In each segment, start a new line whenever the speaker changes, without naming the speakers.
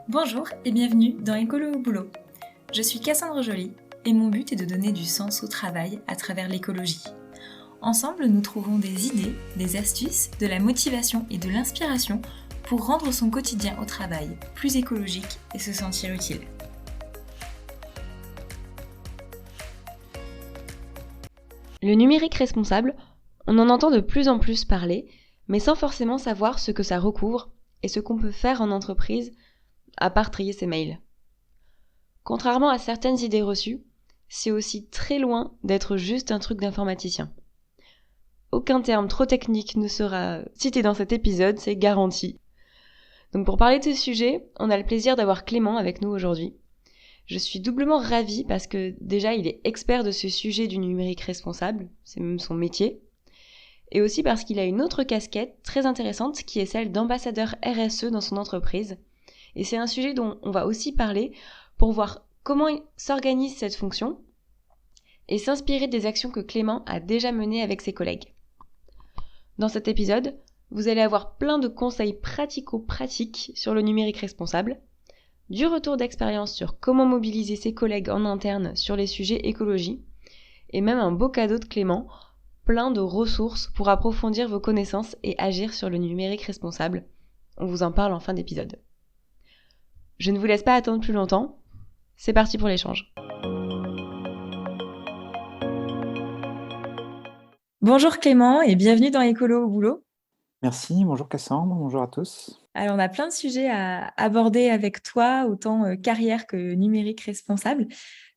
Bonjour et bienvenue dans Écolo au boulot. Je suis Cassandre Joly et mon but est de donner du sens au travail à travers l'écologie. Ensemble, nous trouvons des idées, des astuces, de la motivation et de l'inspiration pour rendre son quotidien au travail plus écologique et se sentir utile.
Le numérique responsable, on en entend de plus en plus parler, mais sans forcément savoir ce que ça recouvre et ce qu'on peut faire en entreprise, à part trier ses mails. Contrairement à certaines idées reçues, c'est aussi très loin d'être juste un truc d'informaticien. Aucun terme trop technique ne sera cité dans cet épisode, c'est garanti. Donc pour parler de ce sujet, on a le plaisir d'avoir Clément avec nous aujourd'hui. Je suis doublement ravie parce que déjà il est expert de ce sujet du numérique responsable, c'est même son métier, et aussi parce qu'il a une autre casquette très intéressante qui est celle d'ambassadeur RSE dans son entreprise. Et c'est un sujet dont on va aussi parler pour voir comment s'organise cette fonction et s'inspirer des actions que Clément a déjà menées avec ses collègues. Dans cet épisode, vous allez avoir plein de conseils pratico-pratiques sur le numérique responsable, du retour d'expérience sur comment mobiliser ses collègues en interne sur les sujets écologie, et même un beau cadeau de Clément, plein de ressources pour approfondir vos connaissances et agir sur le numérique responsable. On vous en parle en fin d'épisode. Je ne vous laisse pas attendre plus longtemps, c'est parti pour l'échange.
Bonjour Clément et bienvenue dans Écolo au boulot.
Merci, bonjour Cassandre, bonjour à tous.
Alors on a plein de sujets à aborder avec toi, autant carrière que numérique responsable.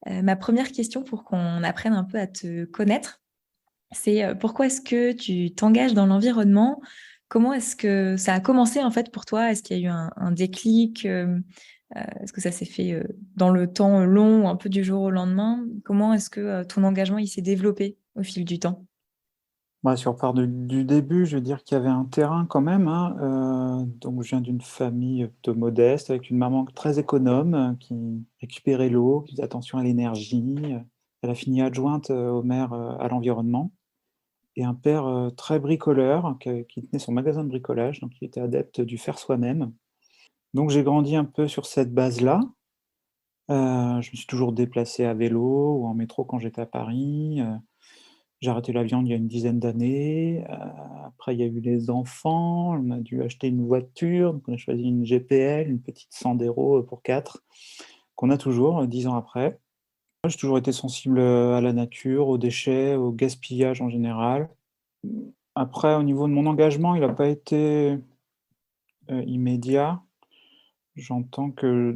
Ma première question pour qu'on apprenne un peu à te connaître, c'est pourquoi est-ce que tu t'engages dans l'environnement? Comment est-ce que ça a commencé en fait pour toi? Est-ce qu'il y a eu un déclic? Est-ce que ça s'est fait dans le temps long ou un peu du jour au lendemain? Comment est-ce que ton engagement il s'est développé au fil du temps?
Si on part du début, je veux dire qu'il y avait un terrain quand même, hein, donc je viens d'une famille plutôt modeste, avec une maman très économe, qui récupérait l'eau, qui faisait attention à l'énergie. Elle a fini adjointe, au maire, à l'environnement, et un père, très bricoleur, qui tenait son magasin de bricolage, donc il était adepte du faire soi-même. Donc j'ai grandi un peu sur cette base-là. Je me suis toujours déplacé à vélo ou en métro quand j'étais à Paris. J'ai arrêté la viande il y a une dizaine d'années. Après il y a eu les enfants, on a dû acheter une voiture, donc on a choisi une GPL, une petite Sandero, pour 4, qu'on a toujours, 10 ans après. Moi, j'ai toujours été sensible, à la nature, aux déchets, au gaspillage en général. Après, au niveau de mon engagement, il n'a pas été, immédiat. J'entends que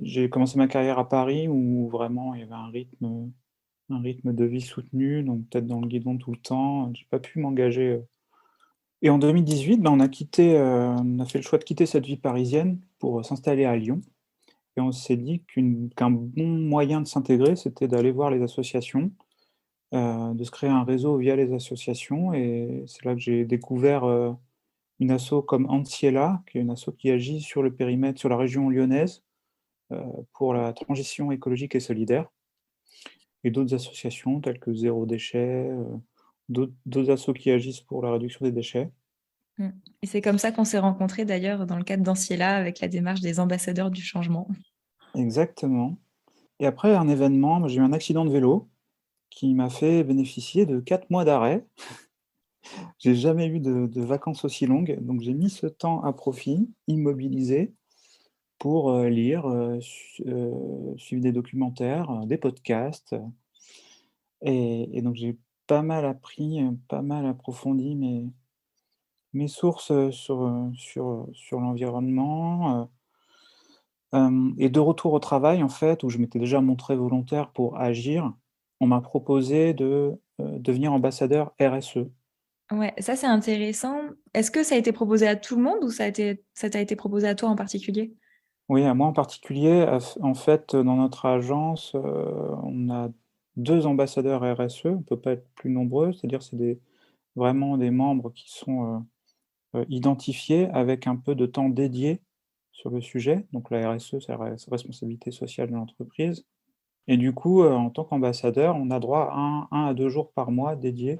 j'ai commencé ma carrière à Paris où vraiment il y avait un rythme de vie soutenu, donc peut-être dans le guidon tout le temps, j'ai pas pu m'engager, et en 2018, on a fait le choix de quitter cette vie parisienne pour, s'installer à Lyon, et on s'est dit qu'un bon moyen de s'intégrer, c'était d'aller voir les associations, de se créer un réseau via les associations, et c'est là que j'ai découvert, une asso comme Antiella, qui est une asso qui agit sur le périmètre sur la région lyonnaise, pour la transition écologique et solidaire. Et d'autres associations telles que Zéro Déchet, d'autres assos qui agissent pour la réduction des déchets.
Mm. Et c'est comme ça qu'on s'est rencontrés d'ailleurs dans le cadre d'Anciella avec la démarche des ambassadeurs du changement.
Exactement. Et après un événement, moi j'ai eu un accident de vélo qui m'a fait bénéficier de 4 mois d'arrêt. J'ai jamais eu de vacances aussi longues, donc j'ai mis ce temps à profit, immobilisé, pour, lire, suivre des documentaires, des podcasts, et donc j'ai pas mal appris, pas mal approfondi mes sources, sur l'environnement, et de retour au travail, en fait, où je m'étais déjà montré volontaire pour agir, on m'a proposé de, devenir ambassadeur RSE.
Ouais, ça c'est intéressant. Est-ce que ça a été proposé à tout le monde ou ça t'a été proposé à toi en particulier?
Oui, à moi en particulier, en fait, dans notre agence, on a 2 ambassadeurs RSE, on peut pas être plus nombreux, c'est-à-dire c'est vraiment des membres qui sont, identifiés avec un peu de temps dédié sur le sujet. Donc la RSE, c'est la responsabilité sociale de l'entreprise. Et du coup, en tant qu'ambassadeur, on a droit à 1 à 2 jours par mois dédiés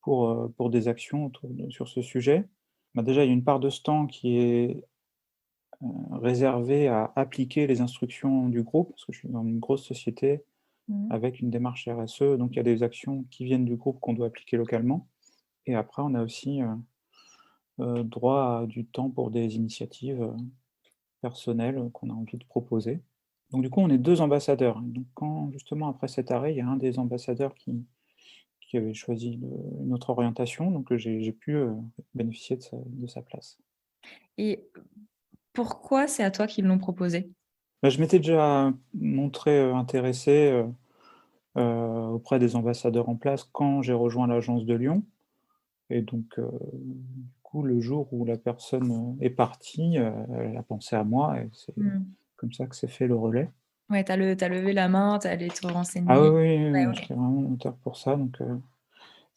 pour des actions sur ce sujet. Bah, déjà, il y a une part de ce temps qui est réservé à appliquer les instructions du groupe, parce que je suis dans une grosse société
Mmh.
avec une démarche RSE, donc il y a des actions qui viennent du groupe qu'on doit appliquer localement. Et après, on a aussi droit à du temps pour des initiatives personnelles qu'on a envie de proposer. Donc du coup, on est 2 ambassadeurs. Donc quand justement après cet arrêt, il y a un des ambassadeurs qui avait choisi une autre orientation, donc j'ai pu bénéficier de sa place.
Et pourquoi c'est à toi qu'ils l'ont proposé?
Bah, je m'étais déjà montré intéressé auprès des ambassadeurs en place quand j'ai rejoint l'agence de Lyon. Et donc, du coup, le jour où la personne, est partie, elle a pensé à moi et c'est
Mmh.
comme ça que s'est fait le relais.
Ouais, tu levé la main, tu allé te
Ah oui,
renseigner.
oui, oui,
Ouais,
oui,
OK.
j'étais vraiment moteur pour ça, donc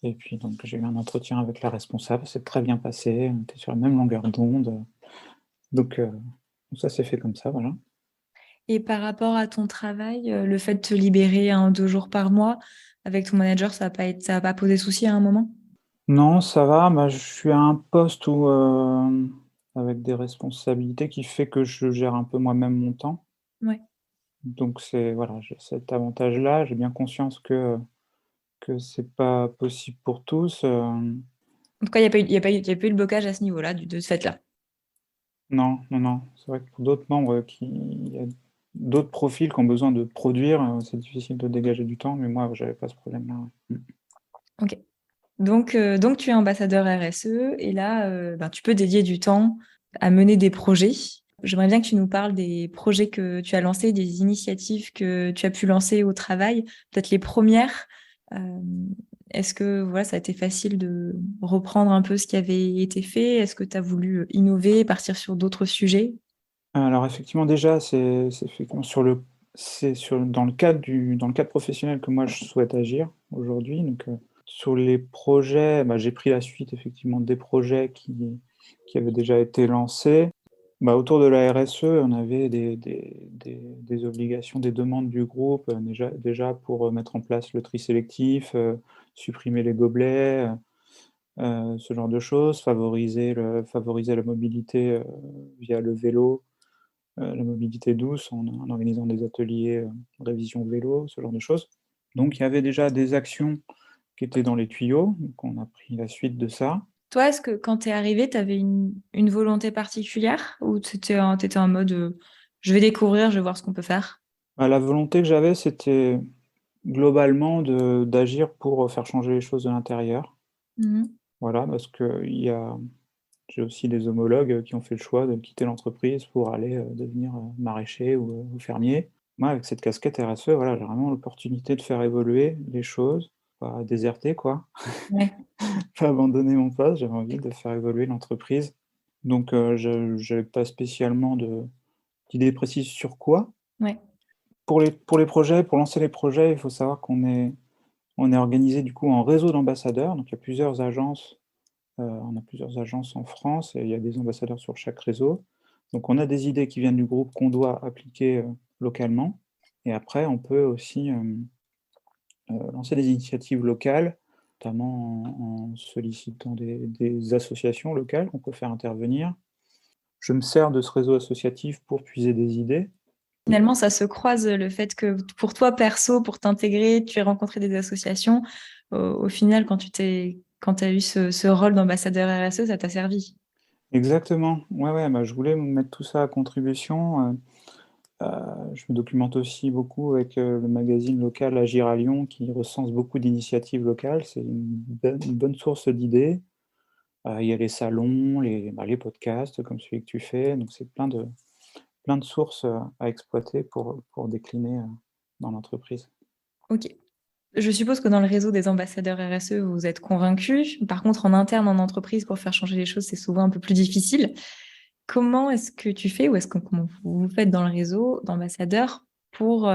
et puis donc j'ai eu un entretien avec la responsable, c'est très bien passé, on était sur la même longueur d'onde, donc ça s'est fait comme ça, voilà.
Et par rapport à ton travail, le fait de te libérer 1-2 jours par mois avec ton manager, ça va pas poser souci à un moment?
Non, ça va, bah, je suis à un poste où, avec des responsabilités qui fait que je gère un peu moi-même mon temps.
Ouais.
Donc c'est voilà, j'ai cet avantage-là. J'ai bien conscience que c'est pas possible pour tous,
En tout cas, il y a pas eu de blocage à ce niveau-là, de ce fait-là?
non, non, non. C'est vrai que pour d'autres membres, qui il y a d'autres profils qui ont besoin de produire, c'est difficile de dégager du temps, mais moi, j'avais pas ce problème-là, ouais. Mmh.
OK. Donc tu es ambassadeur RSE et là, ben, tu peux dédier du temps à mener des projets. J'aimerais bien que tu nous parles des projets que tu as lancés, des initiatives que tu as pu lancer au travail, peut-être les premières. Est-ce que voilà, ça a été facile de reprendre un peu ce qui avait été fait? Est-ce que tu as voulu innover, partir sur d'autres sujets?
Alors effectivement, déjà, c'est effectivement c'est sur dans le cadre professionnel que moi je souhaite agir aujourd'hui, donc sur les projets, bah, j'ai pris la suite effectivement des projets qui avaient déjà été lancés. Bah, autour de la RSE, on avait des obligations, des demandes du groupe, déjà pour, mettre en place le tri sélectif, supprimer les gobelets, ce genre de choses, favoriser la mobilité, via le vélo, la mobilité douce en organisant des ateliers, révision vélo, ce genre de choses. Donc il y avait déjà des actions qui étaient dans les tuyaux, donc on a pris la suite de ça.
Toi, est-ce que quand tu es arrivé, tu avais une volonté particulière ou tu étais en mode, «Je vais découvrir, je vais voir ce qu'on peut faire»?
Bah, la volonté que j'avais, c'était globalement d'agir pour, faire changer les choses de l'intérieur.
Mmh mh.
Voilà, parce que j'ai aussi des homologues, qui ont fait le choix de quitter l'entreprise pour aller, devenir, maraîcher ou fermier. Moi, avec cette casquette RSE, voilà, j'ai vraiment l'opportunité de faire évoluer les choses, pas déserter quoi,
Ouais,
pas abandonner mon poste, j'avais envie de faire évoluer l'entreprise. Donc je j'avais pas spécialement d'idée précise sur quoi.
ouais.
Pour les projets, pour lancer les projets, il faut savoir on est organisé du coup en réseau d'ambassadeurs, donc il y a plusieurs agences, on a plusieurs agences en France et il y a des ambassadeurs sur chaque réseau. Donc on a des idées qui viennent du groupe qu'on doit appliquer, localement et après on peut aussi, lancer des initiatives locales, notamment en sollicitant des associations locales qu'on peut faire intervenir. Je me sers de ce réseau associatif pour puiser des idées.
Finalement, ça se croise, le fait que pour toi, perso, pour t'intégrer, tu aies rencontré des associations. Au final, quand tu as eu ce rôle d'ambassadeur RSE, ça t'a servi.
Exactement, ouais, ouais, bah, je voulais mettre tout ça à contribution, je me documente aussi beaucoup avec, le magazine local Agir à Lyon qui recense beaucoup d'initiatives locales. C'est une bonne source d'idées. Il y a les salons, les podcasts comme celui que tu fais, donc c'est plein de sources, à exploiter pour décliner, dans l'entreprise.
OK. Je suppose que dans le réseau des ambassadeurs RSE, vous êtes convaincus. Par contre, en interne, en entreprise, pour faire changer les choses, c'est souvent un peu plus difficile. Comment est-ce que tu fais ou est-ce que comment vous faites dans le réseau d'ambassadeurs pour,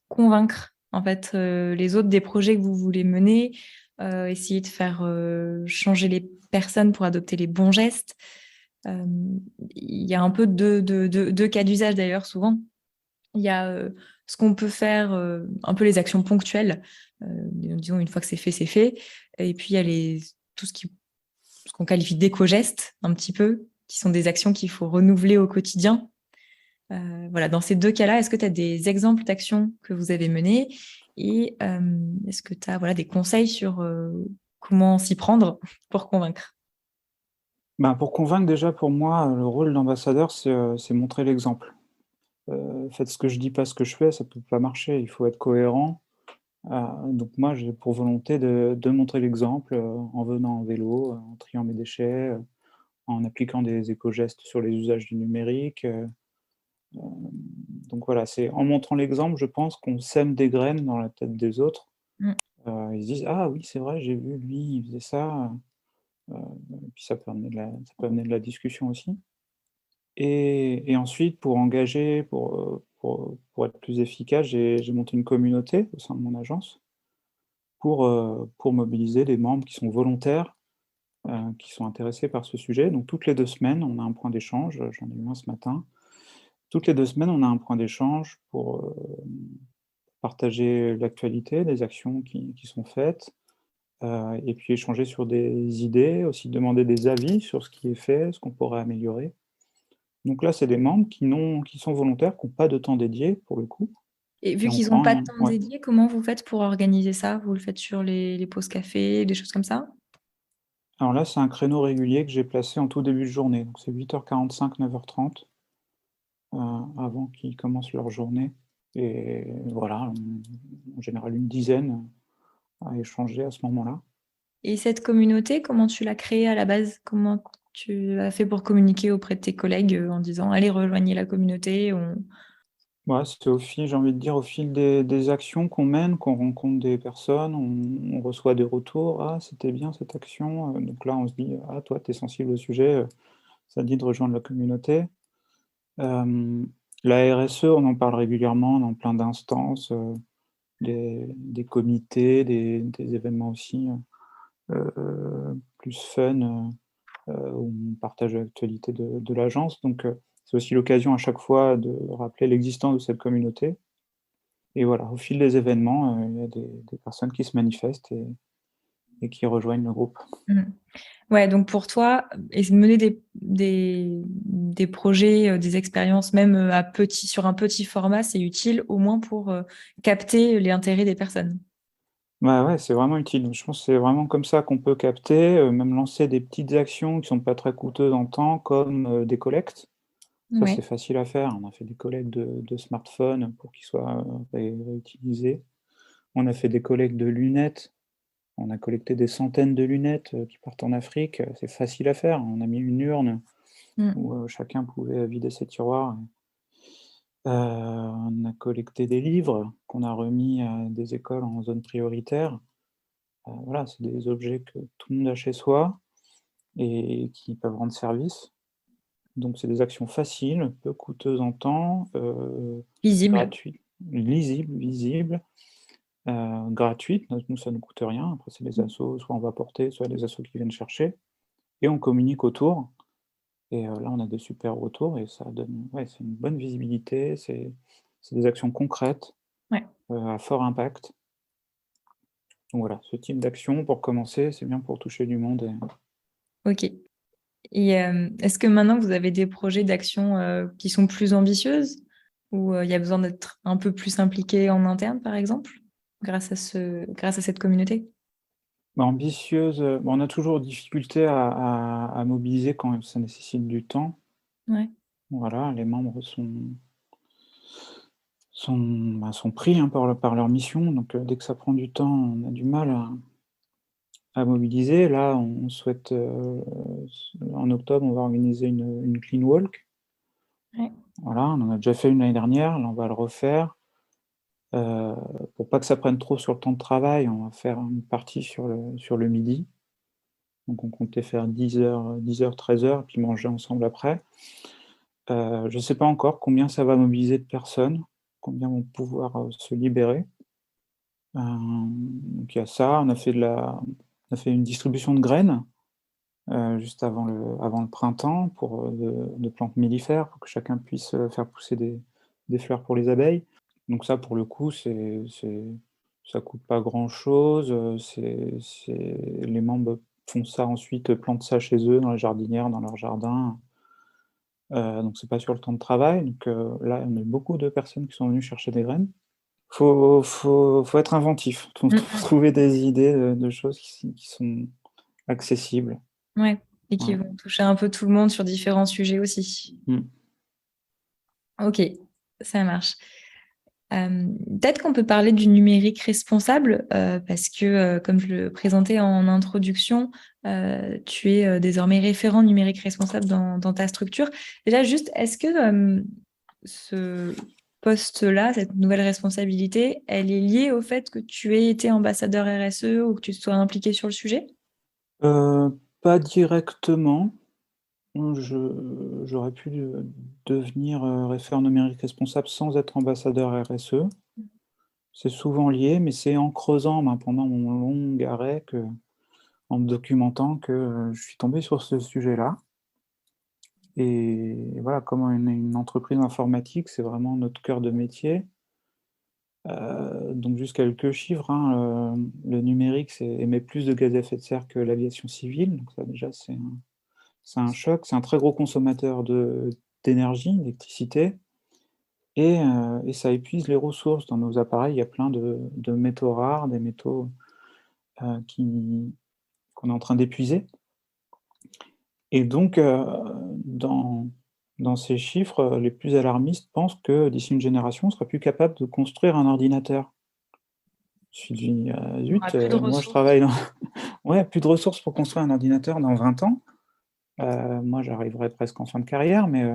convaincre, en fait, les autres des projets que vous voulez mener? Essayer de faire, changer les personnes pour adopter les bons gestes? Il y a un peu deux cas d'usage d'ailleurs souvent. Il y a, ce qu'on peut faire, un peu les actions ponctuelles, disons une fois que c'est fait, c'est fait et puis il y a tout ce qu'on qualifie d'éco-gestes un petit peu. qui sont des actions qu'il faut renouveler au quotidien. Voilà, dans ces deux cas-là, est-ce que tu as des exemples d'actions que vous avez menées et est-ce que tu as voilà, des conseils sur comment s'y prendre pour convaincre?
Ben, pour convaincre, déjà, pour moi, le rôle d'ambassadeur, c'est montrer l'exemple. Faites ce que je dis, pas ce que je fais, ça peut pas marcher, il faut être cohérent. Donc moi, j'ai pour volonté de montrer l'exemple, en venant en vélo, en triant mes déchets, en appliquant des éco-gestes sur les usages du numérique, donc voilà, c'est en montrant l'exemple, je pense qu'on sème des graines dans la tête des autres.
Mm.
Ils se disent: «Ah oui, c'est vrai, j'ai vu, lui, il faisait ça», et puis ça peut amener de la discussion aussi. Et ensuite, pour engager, pour être plus efficace, j'ai monté une communauté au sein de mon agence pour mobiliser des membres qui sont volontaires, qui sont intéressés par ce sujet. Donc toutes les 2 semaines, on a un point d'échange, j'en ai eu un ce matin. Toutes les 2 semaines, on a un point d'échange pour, partager l'actualité, des actions qui sont faites, et puis échanger sur des idées, aussi demander des avis sur ce qui est fait, ce qu'on pourrait améliorer. Donc là, c'est des membres qui sont volontaires, qui ont pas de temps dédié pour le coup
Et
et
vu
on
qu'ils n'ont
prend
pas de
un
temps
ouais.
dédié, comment vous faites pour organiser ça? Vous le faites sur les pauses café, des choses comme ça?
Alors là, c'est un créneau régulier que j'ai placé en tout début de journée, donc c'est 8h45, 9h30, avant qu'ils commencent leur journée et voilà, en général une dizaine à échanger à ce moment-là.
Et cette communauté, comment tu l'as créée à la base? Comment tu as fait pour communiquer auprès de tes collègues en disant allez, rejoignez la communauté,
Ouais, c'est au fil, j'ai envie de dire, au fil des actions qu'on mène, qu'on rencontre des personnes, on reçoit des retours: «Ah, c'était bien cette action», donc là, on se dit: «Ah, toi, tu es sensible au sujet, ça te dit de rejoindre la communauté». Hem, la RSE, on en parle régulièrement dans plein d'instances, des comités, des événements aussi, plus fun, où on partage l'actualité de l'agence, donc c'est aussi l'occasion à chaque fois de rappeler l'existence de cette communauté et voilà, au fil des événements, il y a des personnes qui se manifestent et qui rejoignent le groupe.
Mmh. Ouais, donc pour toi, et mener des projets, des expériences même, sur un petit format, c'est utile au moins pour, capter l'intérêt des personnes?
Ouais, ouais, c'est vraiment utile. Je pense que c'est vraiment comme ça qu'on peut capter, même lancer des petites actions qui sont pas très coûteuses en temps comme, des collectes. Ça, c'est
Ouais.
facile à faire. On a fait des collectes de smartphones pour qu'ils soient, réutilisés. On a fait des collectes de lunettes. On a collecté des centaines de lunettes, qui partent en Afrique, c'est facile à faire. On a mis une urne
Mmh.
où, chacun pouvait vider ses tiroirs. On a collecté des livres qu'on a remis à des écoles en zone prioritaire. Voilà, c'est des objets que tout le monde a chez soi et qui peuvent rendre service. Donc c'est des actions faciles, peu coûteuses en temps,
Visible.
gratuites, lisibles, visibles, gratuites. Nous, ça ne nous coûte rien. Après, c'est les
Mmh.
assos, soit on va porter, soit les assos qui viennent chercher et on communique autour et là, on a des super retours et ça donne ouais, c'est une bonne visibilité, c'est des actions concrètes,
Ouais.
à fort impact. Donc voilà, ce type d'action pour commencer, c'est bien pour toucher du monde et
OK. Et est-ce que maintenant vous avez des projets d'action, qui sont plus ambitieuses? Ou, il y a besoin d'être un peu plus impliqué en interne, par exemple? Grâce à cette communauté?
bah, ambitieuse, bah, on a toujours difficulté à mobiliser quand même ça nécessite du temps.
Ouais.
Voilà, les membres sont pris, hein, par leur mission, donc dès que ça prend du temps, on a du mal à mobiliser. Là, on souhaite, en octobre, on va organiser une clean walk.
Ouais.
Voilà, on en a déjà fait une l'année dernière, là, on va le refaire. Heu, pour pas que ça prenne trop sur le temps de travail, on va faire une partie sur le midi. Donc on comptait faire 10 heures, 13 heures, puis manger ensemble après. Je ne sais pas encore combien ça va mobiliser de personnes, combien vont pouvoir, se libérer. Donc il y a ça, on a fait une distribution de graines, juste avant le printemps pour, de plantes mellifères pour que chacun puisse, faire pousser des fleurs pour les abeilles. Donc ça pour le coup ça coûte pas grand-chose, les membres font ça ensuite, plantent ça chez eux dans la jardinière, dans leur jardin. Donc c'est pas sur le temps de travail. Donc là, on a beaucoup de personnes qui sont venues chercher des graines. Faut être inventif, faut
Mm, mm.
trouver des idées de choses qui sont accessibles.
Ouais, et qui
Voilà.
vont toucher un peu tout le monde sur différents sujets aussi.
Mmh.
Ok, ça marche. Peut-être qu'on peut parler du numérique responsable parce que, comme je le présentais en introduction, tu es désormais référent numérique responsable dans ta structure. Déjà, juste, est-ce que ce poste-là, cette nouvelle responsabilité, elle est liée au fait que tu aies été ambassadeur RSE ou que tu sois impliqué sur le sujet?
Pas directement. J'aurais pu, devenir, référent numérique responsable sans être ambassadeur RSE. C'est souvent lié, mais c'est en creusant, ben, pendant mon long arrêt en me documentant que, je suis tombé sur ce sujet-là et voilà, comme on est une entreprise informatique, c'est vraiment notre cœur de métier. Donc juste quelques chiffres, hein, le numérique, émet plus de gaz à effet de serre que l'aviation civile, donc ça déjà c'est un choc. C'est un très gros consommateur d'énergie, d'électricité et ça épuise les ressources. Dans nos appareils, il y a plein de métaux rares, des métaux, qui qu'on est en train d'épuiser et donc dans ces chiffres, les plus alarmistes pensent que d'ici une génération, on sera plus capable de construire un ordinateur. Je me suis dit:
Il n'y aura
«Zut,
plus de
moi je
ressources.
travaille dans» ouais, plus de ressources pour construire un ordinateur dans 20 ans. Moi j'arriverai presque en fin de carrière, mais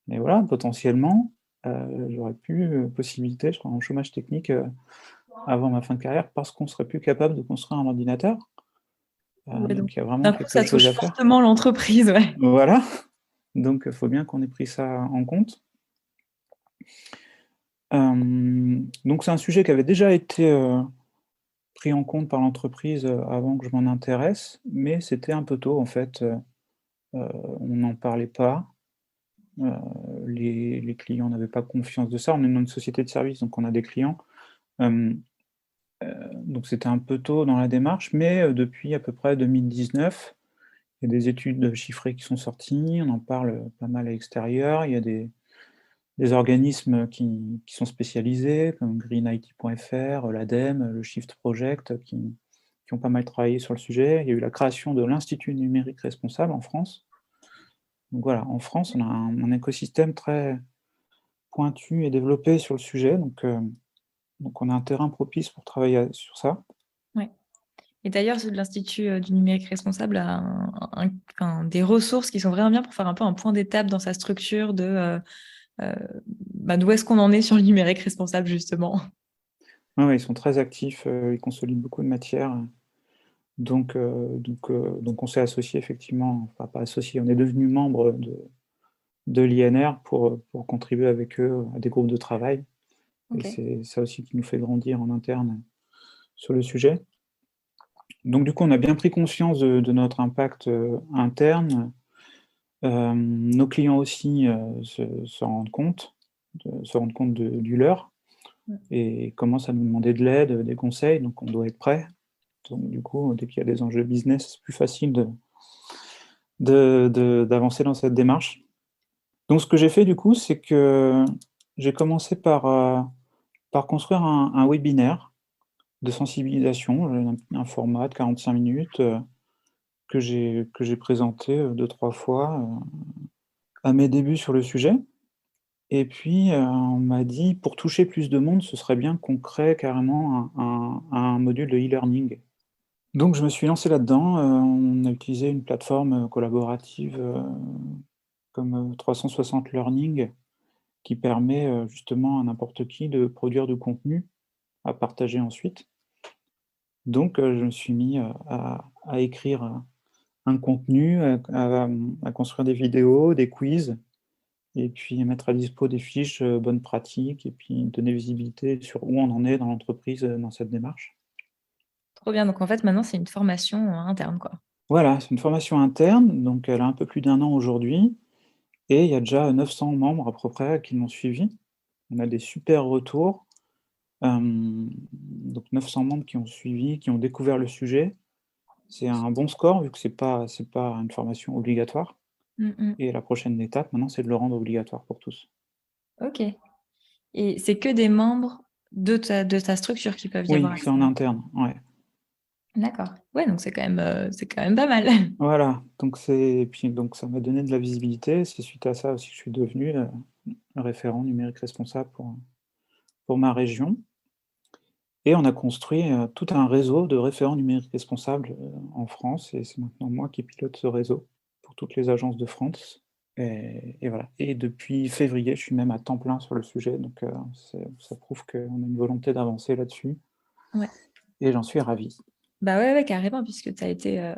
voilà, potentiellement, j'aurais plus, possibilité, je serais en chômage technique, avant ma fin de carrière parce qu'on serait plus capable de construire un ordinateur.
Ouais, donc,
Donc il y a vraiment
d'un coup,
quelque
ça
chose
touche
à faire.
fortement l'entreprise, ouais.
Voilà, donc il faut bien qu'on ait pris ça en compte. Donc c'est un sujet qui avait déjà été, pris en compte par l'entreprise, avant que je m'en intéresse, mais c'était un peu tôt en fait, on n'en parlait pas, heu, les clients n'avaient pas confiance de ça. On est dans une société de services, donc on a des clients, hem donc c'était un peu tôt dans la démarche, mais depuis à peu près 2019, il y a des études chiffrées qui sont sorties, on en parle, pas mal à l'extérieur. Il y a des organismes qui sont spécialisés comme greenIT.fr, l'ADEME, le Shift Project qui ont pas mal travaillé sur le sujet. Il y a eu la création de l'Institut numérique responsable en France. Donc voilà, en France, on a un écosystème très pointu et développé sur le sujet, donc on a un terrain propice pour travailler sur ça.
Ouais. Et d'ailleurs, l'Institut du numérique responsable a enfin, des ressources qui sont vraiment bien pour faire un peu un point d'étape dans sa structure euh, d'où est-ce qu'on en est sur le numérique responsable, justement.
Ouais, ouais, ils sont très actifs, ils consolident beaucoup de matière, donc on s'est associés effectivement, enfin pas associés, on est devenus membres de l'INR pour contribuer avec eux à des groupes de travail et
Ok.
c'est ça aussi qui nous fait grandir en interne sur le sujet. Donc du coup, on a bien pris conscience de notre impact, interne. Nos clients aussi, se rendent compte du leur et commencent à nous demander de l'aide, des conseils, donc on doit être prêt. Donc du coup, dès qu'il y a des enjeux business, c'est plus facile d'avancer dans cette démarche. Donc ce que j'ai fait du coup, c'est que j'ai commencé par construire un webinaire de sensibilisation, un format de 45 minutes, que j'ai présenté, 2-3 fois, à mes débuts sur le sujet et puis, on m'a dit: «Pour toucher plus de monde, ce serait bien qu'on crée carrément un module de e-learning». Donc je me suis lancé là-dedans, on a utilisé une plateforme, collaborative, comme, 360 Learning qui permet, justement à n'importe qui de produire du contenu à partager ensuite. Donc, je me suis mis, à écrire, un contenu, à construire des vidéos, des quiz et puis mettre à dispo des fiches, bonnes pratiques et puis donner visibilité sur où on en est dans l'entreprise, dans cette démarche.
Trop bien. Donc, en fait, maintenant, c'est une formation interne, quoi.
Voilà, c'est une formation interne, donc elle a un peu plus d'1 an aujourd'hui et il y a déjà 900 membres à peu près qui l'ont suivi. On a des super retours, donc 900 membres qui ont suivi, qui ont découvert le sujet. C'est un bon score vu que c'est pas une formation obligatoire.
Mm.
Et la prochaine étape, maintenant, c'est de le rendre obligatoire pour tous.
Ok. Et c'est que des membres de ta structure qui peuvent y avoir
Oui, c'est
accès.
en interne, ouais.
D'accord. Ouais, donc c'est quand même pas mal.
Voilà, donc ça m'a donné de la visibilité. C'est suite à ça aussi que je suis devenu, le référent numérique responsable pour ma région et on a construit, tout un réseau de référents numériques responsables, en France et c'est maintenant moi qui pilote ce réseau pour toutes les agences de France et voilà et depuis février, je suis même à temps plein sur le sujet donc ça prouve qu'on a une volonté d'avancer là-dessus
Ouais.
et j'en suis ravi.
Bah ouais, ouais, carrément, puisque tu as été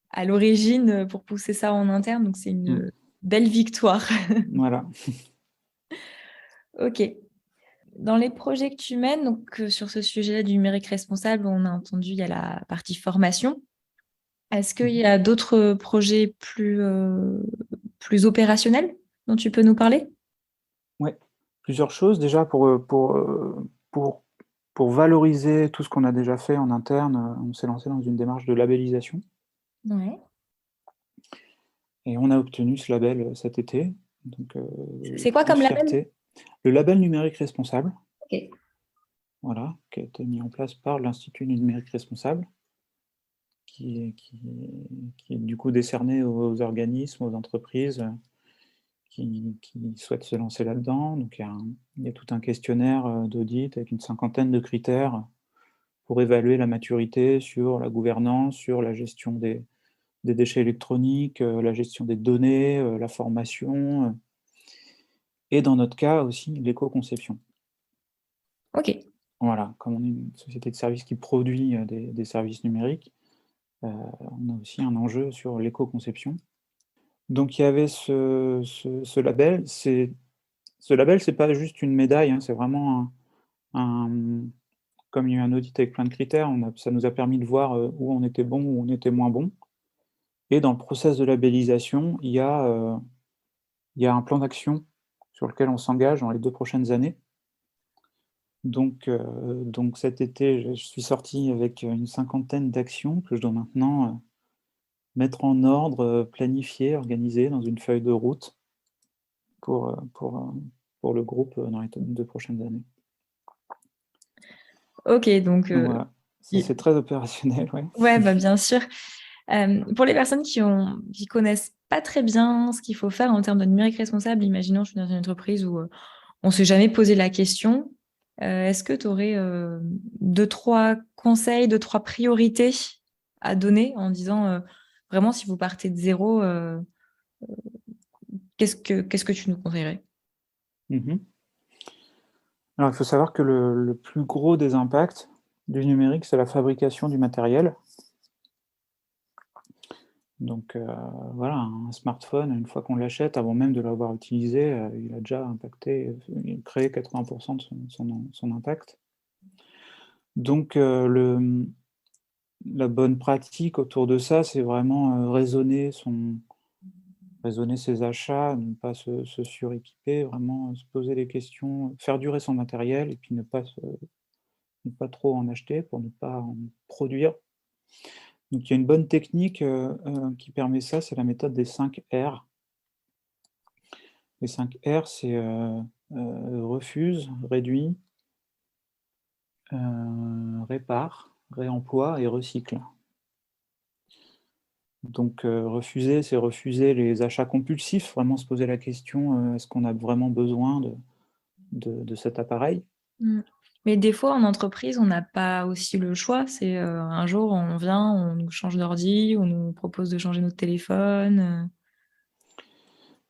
à l'origine pour pousser ça en interne, donc c'est
Mmh,
une belle victoire.
voilà.
Ok. Dans les projets que tu mènes, donc sur ce sujet du numérique responsable, on a entendu, il y a la partie formation. Est-ce qu'il y
Mmh.
a d'autres projets plus opérationnels dont tu peux nous parler?
Ouais, plusieurs choses. Déjà pour valoriser tout ce qu'on a déjà fait en interne, on s'est lancé dans une démarche de labellisation
Ouais.
et on a obtenu ce label, cet été, donc
C'est quoi
grande
comme label?
fierté. Le label numérique responsable,
Ok.
voilà, qui a été mis en place par l'Institut du numérique responsable, qui est du coup décerné aux organismes, aux entreprises, qui souhaitent se lancer là-dedans. Donc il y a tout un questionnaire, d'audit avec une cinquantaine de critères pour évaluer la maturité sur la gouvernance, sur la gestion des déchets électroniques, la gestion des données, la formation, et dans notre cas aussi l'éco-conception.
Ok.
Voilà, comme on est une société de services qui produit, des services numériques, on a aussi un enjeu sur l'éco-conception. Donc il y avait ce label, c'est pas juste une médaille, hein, c'est vraiment comme il y a eu un audit avec plein de critères, ça nous a permis de voir, où on était bon, où on était moins bon. Et dans le process de labellisation, il y a un plan d'action sur lequel on s'engage dans les 2 prochaines années. Donc cet été, je suis sorti avec, une cinquantaine d'actions que je dois maintenant, mettre en ordre, planifier, organiser dans une feuille de route pour, heu, pour, heu, pour le groupe, dans les 2 prochaines années.
Ok, donc
Donc voilà, c'est très opérationnel, ouais.
ouais, bah, bien sûr. Pour les personnes qui connaissent pas très bien ce qu'il faut faire en termes de numérique responsable, imaginons je suis dans une entreprise où on s'est jamais posé la question. Est-ce que tu aurais deux, trois conseils, deux, trois priorités à donner en disant vraiment si vous partez de zéro, qu'est-ce que tu nous conseillerais?
Mmh. Alors il faut savoir que le plus gros des impacts du numérique, c'est la fabrication du matériel. Donc voilà, un smartphone, une fois qu'on l'achète, avant même de l'avoir utilisé, il a déjà impacté, créé 80 de son impact. Donc la bonne pratique autour de ça, c'est vraiment, raisonner ses achats, ne pas se suréquiper, vraiment, se poser les questions, faire durer son matériel et puis ne pas trop en acheter pour ne pas en produire. Donc il y a une bonne technique, qui permet ça, c'est la méthode des 5 R. Les 5 R, c'est, refuse, réduit, répare, réemploi et recycle. Donc refuser, c'est refuser les achats compulsifs, vraiment se poser la question, est-ce qu'on a vraiment besoin de cet appareil?
Mm. Mais des fois, en entreprise, on n'a pas aussi le choix. C'est un jour, on vient, on nous change d'ordi, on nous propose de changer notre téléphone.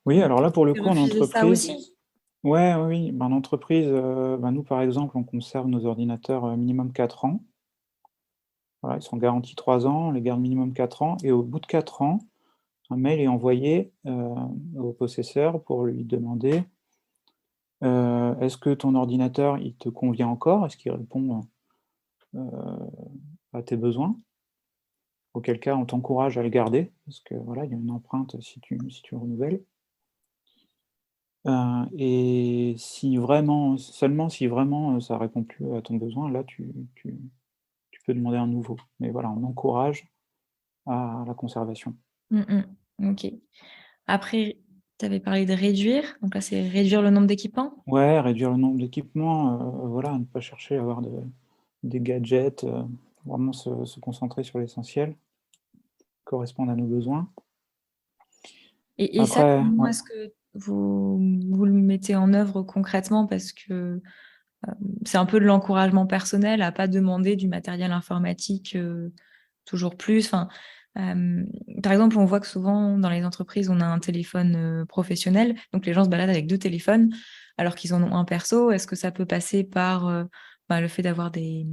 Oui, alors là, pour le
C'est
coup, en
refuser ça
entreprise
aussi.
ouais, oui, oui, ben, en entreprise, nous, par exemple, on conserve nos ordinateurs, minimum 4 ans. Voilà, ils sont garantis 3 ans, on les garde minimum 4 ans et au bout de 4 ans, un mail est envoyé, au possesseur pour lui demander, «Est-ce que ton ordinateur, il te convient encore? Est-ce qu'il répond, heu, à tes besoins?» Auquel cas, on t'encourage à le garder parce que, voilà, il y a une empreinte si tu renouvelles. Et si vraiment seulement si vraiment, ça répond plus à ton besoin, là, tu peux demander un nouveau. Mais voilà, on encourage à la conservation.
Mm, mm. Ok. Après, tu avais parlé de réduire, donc là, c'est réduire le nombre d'équipements?
Ouais, réduire le nombre d'équipements, voilà, ne pas chercher à avoir des gadgets, vraiment se concentrer sur l'essentiel, correspondre à nos besoins.
Et ça,
Après,
comment
ouais.
est-ce que vous le mettez en œuvre concrètement? Parce que c'est un peu de l'encouragement personnel à pas demander du matériel informatique toujours plus. Enfin, euh, par exemple, on voit que souvent dans les entreprises, on a un téléphone professionnel, donc les gens se baladent avec deux téléphones alors qu'ils en ont un perso. Est-ce que ça peut passer par le fait d'avoir des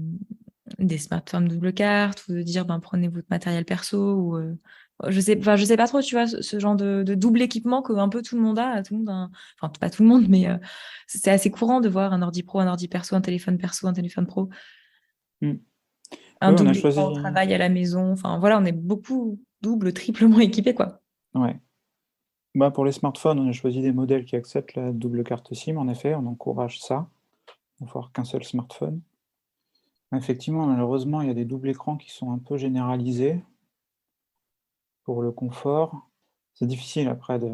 smartphones double carte ou de dire ben, prenez votre matériel perso ou je sais pas trop, tu vois, ce genre de double équipement que un peu tout le monde a, tout le monde enfin pas tout le monde, mais c'est assez courant de voir un ordi pro, un ordi perso, un téléphone pro,
Mmh.
un
Oui, on a
double écran au
choisi,
travail à la maison. Enfin voilà, on est beaucoup double, triplement équipés quoi.
ouais. Bah, pour les smartphones, on a choisi des modèles qui acceptent la double carte SIM, en effet, on encourage ça, d'avoir qu'un seul smartphone. Effectivement, malheureusement, il y a des doubles écrans qui sont un peu généralisés pour le confort. C'est difficile après de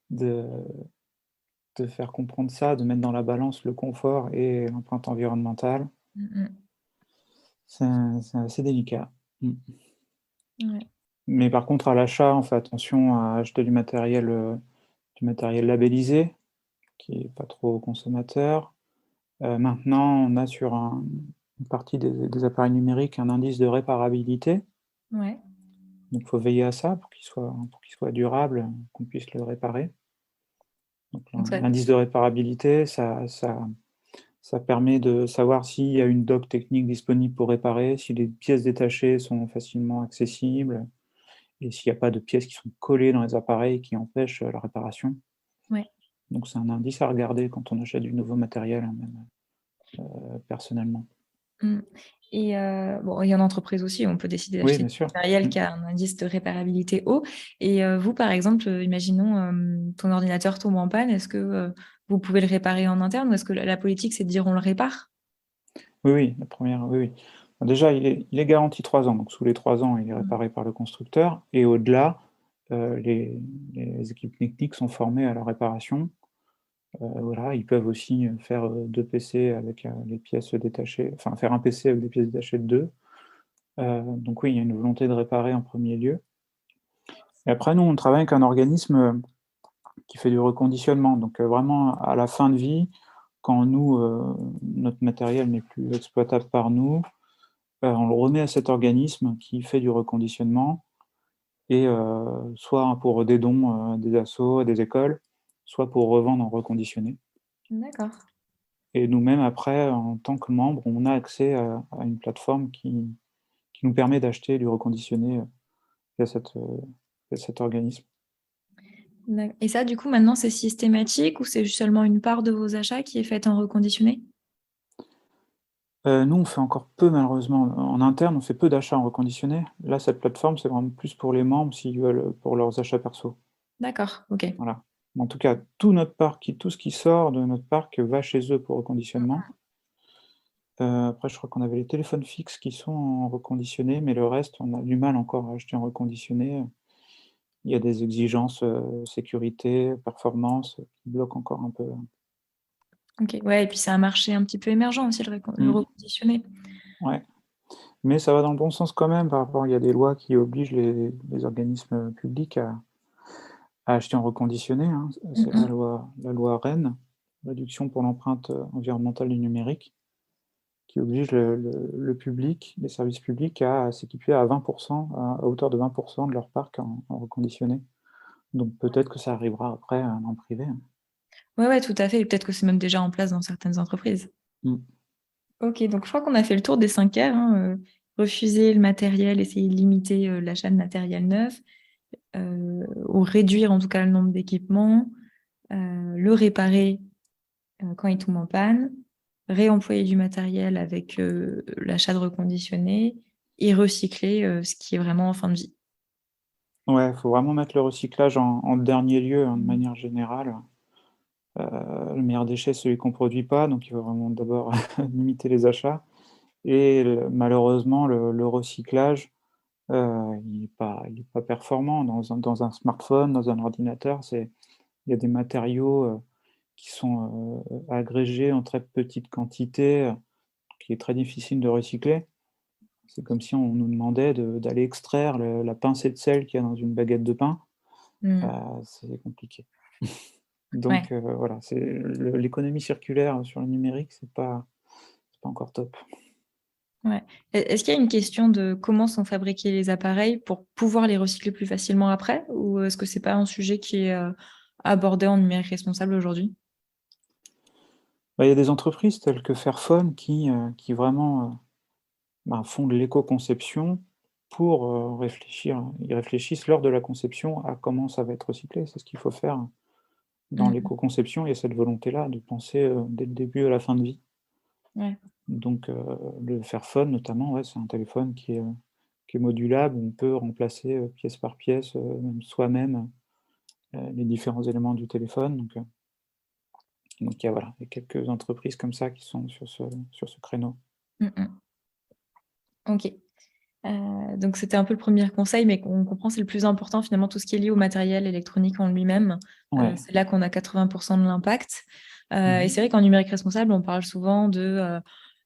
de de faire comprendre ça, de mettre dans la balance le confort et l'empreinte environnementale.
Mm,
C'est assez délicat. Mmh.
mm. Ouais.
Mais par contre, à l'achat, on fait attention à acheter du matériel labellisé, qui est pas trop consommateur. Maintenant, on a sur une partie des appareils numériques un indice de réparabilité,
Ouais.
donc il faut veiller à ça pour qu'il soit durable, qu'on puisse le réparer. Donc
Donc ça,
l'indice de réparabilité, ça permet de savoir s'il y a une doc technique disponible pour réparer, si les pièces détachées sont facilement accessibles et s'il n'y a pas de pièces qui sont collées dans les appareils qui empêchent, la réparation.
ouais.
Donc c'est un indice à regarder quand on achète du nouveau matériel, hein, même, personnellement.
Mm. Et bon, il y a en entreprise aussi, on peut décider
Oui,
d'acheter
bien
du
sûr.
matériel
Mmh.
qui a un indice de réparabilité haut. Et vous, par exemple, imaginons ton ordinateur tombe en panne, est-ce que vous pouvez le réparer en interne ou est-ce que la politique, c'est de dire on le répare?
Oui, oui, la première, oui, oui. Bah, déjà, il est garanti 3 ans, donc sous les 3 ans, il est
Mm.
réparé par le constructeur et au-delà, les équipes techniques sont formées à la réparation. Voilà, ils peuvent aussi, faire, 2 PC avec, les pièces détachées, enfin faire un PC avec des pièces détachées de 2. Donc oui, il y a une volonté de réparer en premier lieu et après nous, on travaille avec un organisme, qui fait du reconditionnement. Donc, vraiment à la fin de vie, quand nous, notre matériel n'est plus exploitable par nous, on le remet à cet organisme qui fait du reconditionnement et soit pour des dons, à des assos, à des écoles, soit pour revendre en reconditionné
D'accord.
et nous-mêmes après, en tant que membres, on a accès à une plateforme qui nous permet d'acheter du reconditionné, via via cet organisme.
Et ça, du coup, maintenant, c'est systématique ou c'est seulement une part de vos achats qui est faite en reconditionné?
Nous, on fait encore peu malheureusement. En interne, on fait peu d'achats en reconditionné. Là, cette plateforme, c'est vraiment plus pour les membres s'ils veulent, pour leurs achats perso.
D'accord, ok.
Voilà. Mais en tout cas, tout ce qui sort de notre parc va chez eux pour reconditionnement. Après, je crois qu'on avait les téléphones fixes qui sont en reconditionné, mais le reste, on a du mal encore à acheter en reconditionné. Il y a des exigences, sécurité, performance, qui bloquent encore un peu.
Ok, ouais, et puis c'est un marché un petit peu émergent aussi, le
Mmh,
reconditionné.
ouais. Mais ça va dans le bon sens quand même par rapport, il y a des lois qui obligent les organismes, publics à acheter en reconditionné, hein. C'est
Mm,
la loi REEN, réduction pour l'empreinte, environnementale du numérique, qui oblige le public, les services publics à s'équiper à 20 à hauteur de 20 de leur parc en reconditionné. Donc peut-être que ça arrivera après, dans le privé, hein.
ouais, ouais, tout à fait. Et peut-être que c'est même déjà en place dans certaines entreprises.
Mmh.
Ok, donc je crois qu'on a fait le tour des 5 R, hein, refuser le matériel, essayer de limiter l'achat de matériel neuf, ou réduire en tout cas le nombre d'équipements, le réparer quand il tombe en panne, réemployer du matériel avec l'achat de reconditionné et recycler ce qui est vraiment en fin de vie.
Ouais, il faut vraiment mettre le recyclage en dernier lieu, hein, de manière générale. Le meilleur déchet, c'est celui qu'on ne produit pas, donc il faut vraiment d'abord limiter les achats et malheureusement le recyclage, il est pas performant dans un smartphone, dans un ordinateur. Il y a des matériaux qui sont agrégés en très petite quantité, qui est très difficile de recycler. C'est comme si on nous demandait d'aller extraire la pincée de sel qu'il y a dans une baguette de pain.
Mm.
C'est compliqué.
Ouais.
Donc voilà, l'économie circulaire sur le numérique, c'est pas encore top.
Ouais. Est-ce qu'il y a une question de comment sont fabriqués les appareils pour pouvoir les recycler plus facilement après, ou est-ce que c'est pas un sujet qui est abordé en numérique responsable aujourd'hui?
Bah, il y a des entreprises telles que Fairphone qui vraiment font de l'éco-conception pour réfléchir. Ils réfléchissent lors de la conception à comment ça va être recyclé. C'est ce qu'il faut faire dans
Mm.
l'éco-conception. Il y a cette volonté-là de penser dès le début à la fin de vie.
Ouais.
Donc le Fairphone notamment, ouais, c'est un téléphone qui est modulable. On peut remplacer pièce par pièce, même soi-même, les différents éléments du téléphone. Donc voilà, il y a quelques entreprises comme ça qui sont sur ce créneau.
Mm, mm. Ok. Donc c'était un peu le premier conseil, mais on comprend c'est le plus important finalement, tout ce qui est lié au matériel électronique en lui-même.
Ouais.
C'est là qu'on a 80% de l'impact. Et
Mhm.
c'est vrai qu'en numérique responsable, on parle souvent de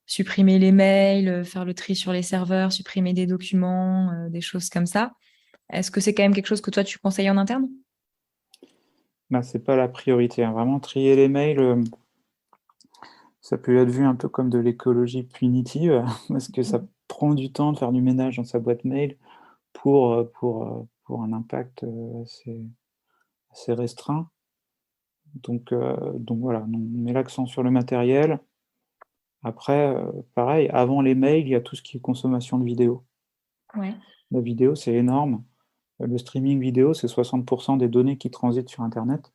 supprimer les mails, faire le tri sur les serveurs, supprimer des documents, des choses comme ça. Est-ce que c'est quand même quelque chose que toi tu conseilles en interne?
Bah, c'est pas la priorité, hein. Vraiment trier les mails, ça peut être vu un peu comme de l'écologie punitive, parce que ça prend du temps de faire du ménage dans sa boîte mail pour un impact assez restreint. Donc voilà, on met l'accent sur le matériel. Après, pareil, avant les mails, il y a tout ce qui est consommation de vidéo.
Ouais.
La vidéo, c'est énorme. Le streaming vidéo, c'est 60% des données qui transitent sur internet.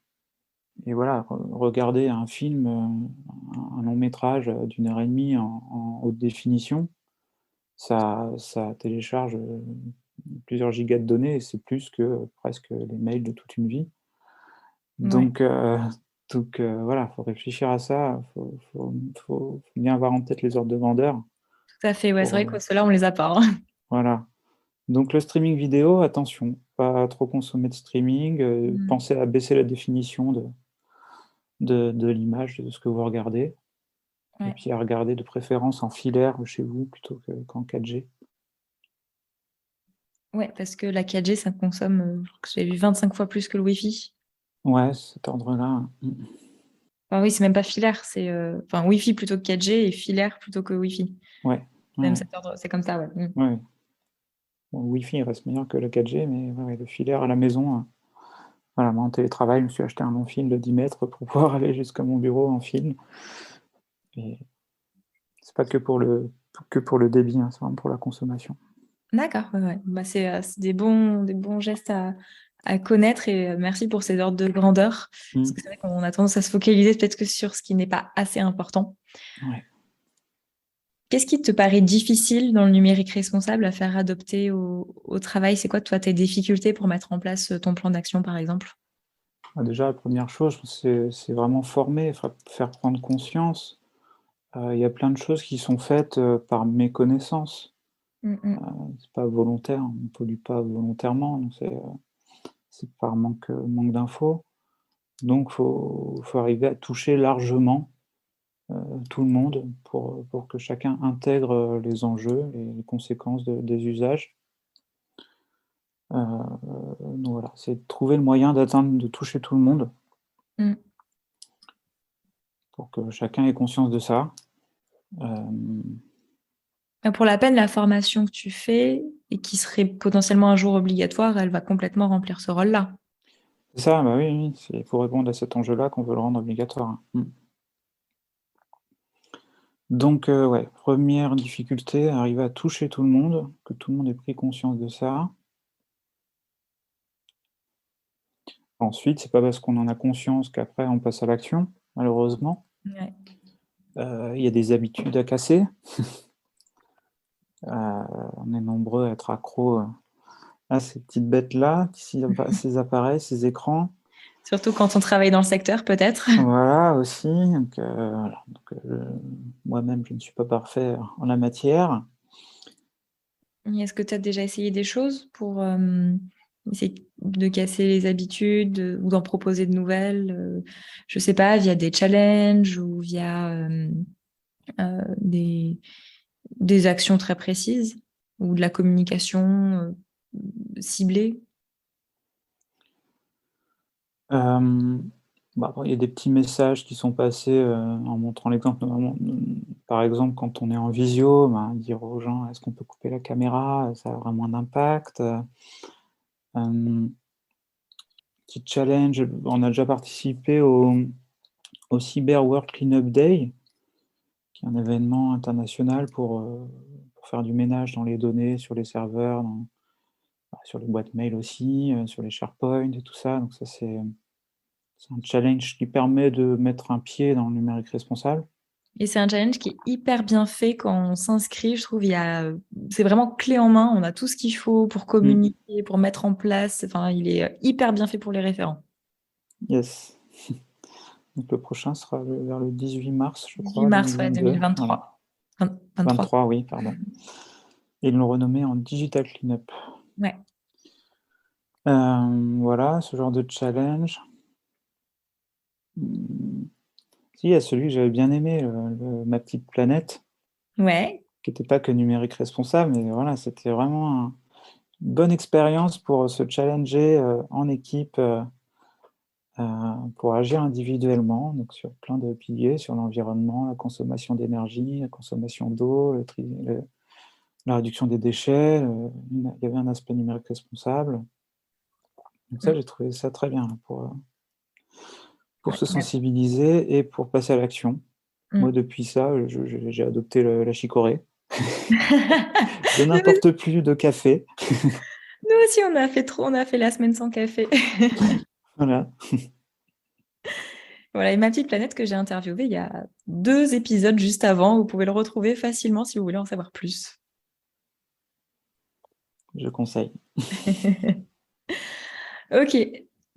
Et voilà, regarder un film, un long métrage d'une heure et demie en haute définition, ça télécharge plusieurs gigas de données et c'est plus que presque les mails de toute une vie.
Ouais.
Donc, voilà, il faut réfléchir à ça, faut bien avoir en tête les ordres de grandeur.
Tout à fait, ouais, c'est
Pour,
vrai que ceux-là, on les a pas, hein.
voilà. Donc le streaming vidéo, attention, pas trop consommer de streaming,
Mm.
pensez à baisser la définition de l'image, de ce que vous regardez. Et
Ouais.
puis à regarder de préférence en filaire chez vous plutôt qu'en 4G.
Ouais, parce que la 4G, ça consomme, je crois que j'ai vu 25 fois plus que le Wi-Fi.
Ouais, cet ordre-là.
Enfin, oui, c'est même pas filaire, c'est enfin Wi-Fi plutôt que 4G et filaire plutôt que Wi-Fi.
Ouais,
Même
ouais,
cet ordre, c'est comme ça, ouais. Mm.
ouais. Bon, le Wi-Fi il reste meilleur que le 4G, mais ouais, le filaire à la maison. Voilà, moi en télétravail, je me suis acheté un long fil de 10 mètres pour pouvoir aller jusqu'à mon bureau en fil. Et c'est pas que pour le débit, hein, c'est vraiment pour la consommation.
D'accord, ouais, ouais. Bah, c'est des bons gestes à connaître et merci pour ces ordres de grandeur. Parce
Mm.
que c'est vrai qu'on a tendance à se focaliser peut-être que sur ce qui n'est pas assez important.
Ouais.
Qu'est-ce qui te paraît difficile dans le numérique responsable à faire adopter au travail? C'est quoi, toi, tes difficultés pour mettre en place ton plan d'action, par exemple?
Déjà, la première chose, c'est vraiment former, faire prendre conscience. Il y a plein de choses qui sont faites par méconnaissance.
Mm, mm.
C'est pas volontaire, on ne pollue pas volontairement, donc c'est par manque d'infos. Donc faut arriver à toucher largement tout le monde pour que chacun intègre les enjeux et les conséquences des usages. Donc voilà, c'est de trouver le moyen de toucher tout le monde
Mm.
pour que chacun ait conscience de ça. Euh,
Pour la peine, la formation que tu fais et qui serait potentiellement un jour obligatoire, elle va complètement remplir ce rôle-là.
c'est ça, bah oui, oui, c'est pour répondre à cet enjeu-là qu'on veut le rendre obligatoire, hein. Donc ouais, première difficulté, arriver à toucher tout le monde, que tout le monde ait pris conscience de ça. Ensuite, c'est pas parce qu'on en a conscience qu'après on passe à l'action, malheureusement.
Ouais.
Il y a des habitudes à casser. On est nombreux à être accros, à ces petites bêtes-là, ces appareils, ces écrans.
Surtout quand on travaille dans le secteur, peut-être.
Voilà aussi, donc voilà. Donc moi-même je ne suis pas parfait en la matière.
Est-ce que tu as déjà essayé des choses pour essayer de casser les habitudes ou d'en proposer de nouvelles je sais pas, via des challenges ou via des actions très précises ou de la communication ciblée?
Bon, il y a des petits messages qui sont passés, en montrant l'exemple. Normalement, par exemple, quand on est en visio, ben, dire aux gens: «Est-ce qu'on peut couper la caméra?» Ça aura moins d'impact. Hem, Petit challenge, on a déjà participé au Cyber World Cleanup Day, qui est un événement international pour faire du ménage dans les données, sur les serveurs, sur les boîtes mail aussi, sur les SharePoint et tout ça. Donc ça, c'est un challenge qui permet de mettre un pied dans le numérique responsable.
Et c'est un challenge qui est hyper bien fait quand on s'inscrit. Je trouve c'est vraiment clé en main. On a tout ce qu'il faut pour
Mmh.
communiquer, pour mettre en place. Enfin, il est hyper bien fait pour les référents.
Yes. Donc le prochain sera vers le 18 mars, je
18
crois,
mars, ouais,
2022. Voilà.
2023. 23.
23, oui, pardon. Et ils l'ont renommé en Digital Cleanup.
Ouais.
Voilà, ce genre de challenge. Mmh, si, il y a celui que j'avais bien aimé, Ma petite planète,
Ouais.
qui était pas que numérique responsable, mais voilà, c'était vraiment une bonne expérience pour se challenger, en équipe, pour agir individuellement, donc sur plein de piliers, sur l'environnement, la consommation d'énergie, la consommation d'eau, la réduction des déchets, il y avait un aspect numérique responsable. Donc ça,
Mm.
j'ai trouvé ça très bien pour
Ouais,
se sensibiliser et pour passer à l'action. Moi,
mm.
depuis ça, j'ai adopté la chicorée. Je
Non, mais
n'importe plus de café.
nous aussi, on a fait la semaine sans café.
Voilà.
Voilà, et ma petite planète que j'ai interviewée il y a 2 épisodes juste avant. Vous pouvez le retrouver facilement si vous voulez en savoir plus.
Je conseille.
Ok,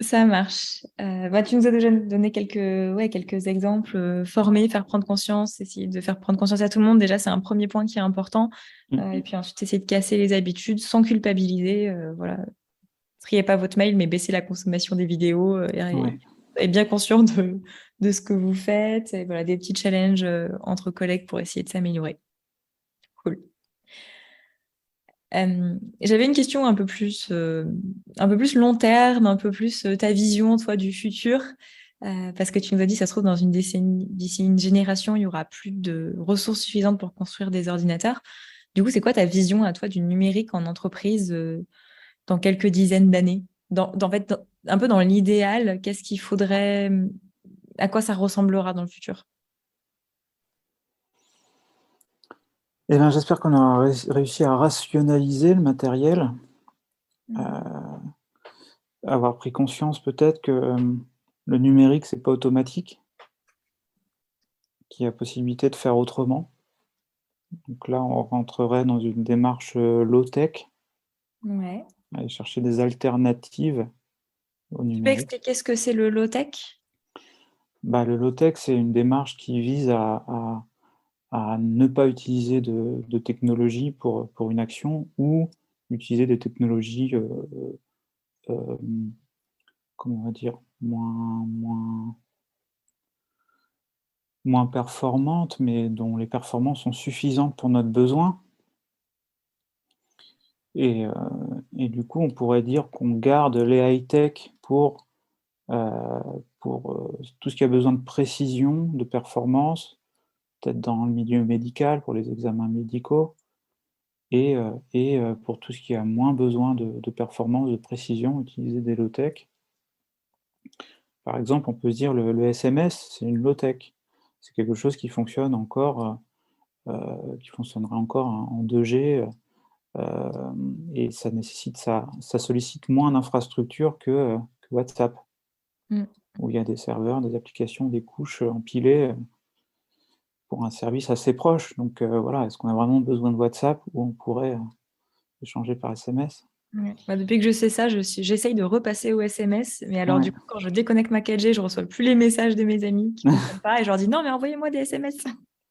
ça marche. Tu nous as déjà donné quelques exemples formés, faire prendre conscience, essayer de faire prendre conscience à tout le monde. Déjà, c'est un premier point qui est important. Et
Mmh.
puis ensuite, essayer de casser les habitudes sans culpabiliser. Voilà, triez pas votre mail, mais baissez la consommation des vidéos
Ouais.
et bien conscient de ce que vous faites. Et voilà, des petits challenges entre collègues pour essayer de s'améliorer. Cool. J'avais une question un peu plus long terme, un peu plus ta vision, toi, du futur, parce que tu nous as dit, ça se trouve, dans une décennie, d'ici une génération, il y aura plus de ressources suffisantes pour construire des ordinateurs. Du coup, c'est quoi ta vision à toi du numérique en entreprise dans quelques dizaines d'années? En fait, un peu dans l'idéal, qu'est-ce qu'il faudrait, à quoi ça ressemblera dans le futur?
Et ben, j'espère qu'on aura réussi à rationaliser le matériel,
Mm.
heu, avoir pris conscience peut-être que, le numérique, c'est pas automatique, qu'il y a possibilité de faire autrement. Donc là, on rentrerait dans une démarche, low tech,
Ouais.
aller chercher des alternatives au
Tu peux
numérique.
expliquer ce que c'est le low-tech?
Bah, le low tech, c'est une démarche qui vise à ne pas utiliser de technologie pour une action ou utiliser des technologies, hem, comment on va dire? Moins performantes, mais dont les performances sont suffisantes pour notre besoin et heu et du coup, on pourrait dire qu'on garde les high-tech heu, tout ce qui a besoin de précision, de performance, peut-être dans le milieu médical, pour les examens médicaux pour tout ce qui a moins besoin de performance, de précision, utiliser des low-tech. Par exemple, on peut se dire le SMS, c'est une low-tech. C'est quelque chose qui fonctionne encore, qui fonctionnerait encore en 2G, et ça sollicite moins d'infrastructures que WhatsApp,
Mm.
où il y a des serveurs, des applications, des couches, empilées, pour un service assez proche. Donc voilà, est-ce qu'on a vraiment besoin de WhatsApp ou on pourrait, échanger par SMS?
Ouais. Depuis que je sais ça, j'essaye de repasser au SMS. Mais alors,
Ouais,
du coup, quand je déconnecte ma 4G, je reçois plus les messages de mes amis qui comprennent pas. Et je leur dis non, mais envoyez-moi des SMS.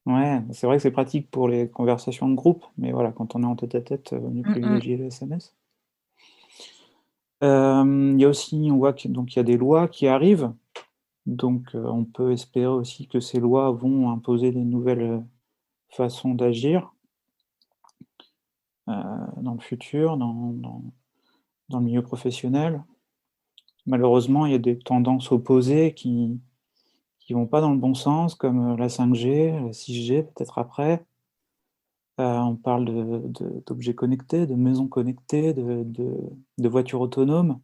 Ouais, c'est vrai que c'est pratique pour les conversations de groupe, mais voilà, quand on est en tête-à-tête, vaut mieux
Mm, mm.
privilégier le SMS. Il y a aussi, on voit qu'il y a des lois qui arrivent, donc on peut espérer aussi que ces lois vont imposer des nouvelles façons d'agir dans le futur, dans le milieu professionnel. Malheureusement, il y a des tendances opposées qui vont pas dans le bon sens, comme la 5G, la 6G peut-être après. On parle d'objets connectés, de maisons connectées, de voitures autonomes.